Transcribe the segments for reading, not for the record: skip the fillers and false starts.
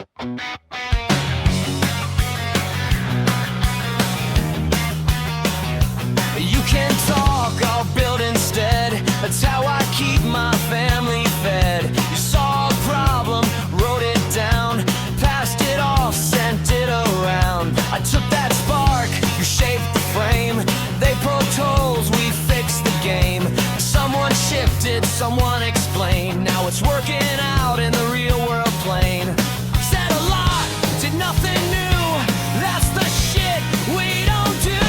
You can talk, I'll build instead. That's how I keep my family fed. You saw a problem, wrote it down, passed it off, sent it around. I took that spark, you shaped the frame. They poked holes, we fixed the game. Someone shifted, someone explained. Now it's working out in the real world plane. Said a lot, did nothing new. That's the shit we don't do.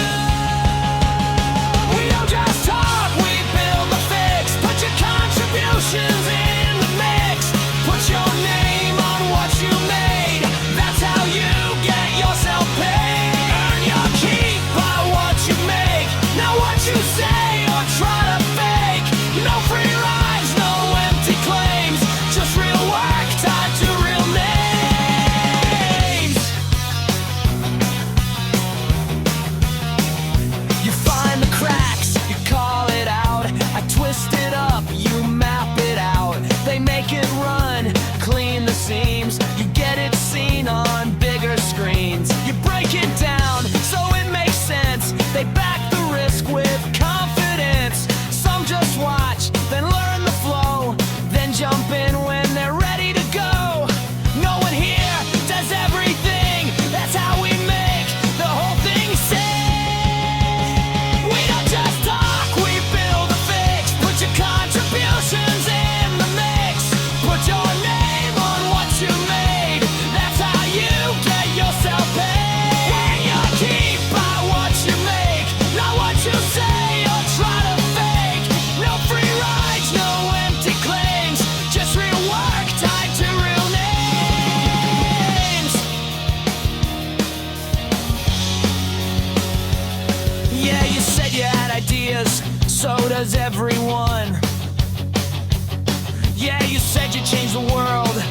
We don't just talk, we build the fix. Put your contributions in the mix. Put your name on what you made. That's how you get yourself paid. Earn your keep by what you make, not what you say or try to fake. No free rides, no empty claims, just real work tied to real names. You find the cracks, you call it out. I twist it up, you map it out. They make it run, clean the seams. You get it seen on bigger screens. You break it down so it makes sense. They back the risk with confidence. Some just watch, then learn the flow, then jump in when they're ready to go. No one here does everything. That's how we make the whole thing sing. We don't just talk, we build a fix. Put your contributions in the mix. Put your name on what you made. That's how you get yourself paid. Earn your keep by what you make, not what you say or try to fake. No free rides, no empty claims, just real work tied to real names. Yeah, you said you had ideas, so does everyone. Yeah, you said you changed the world,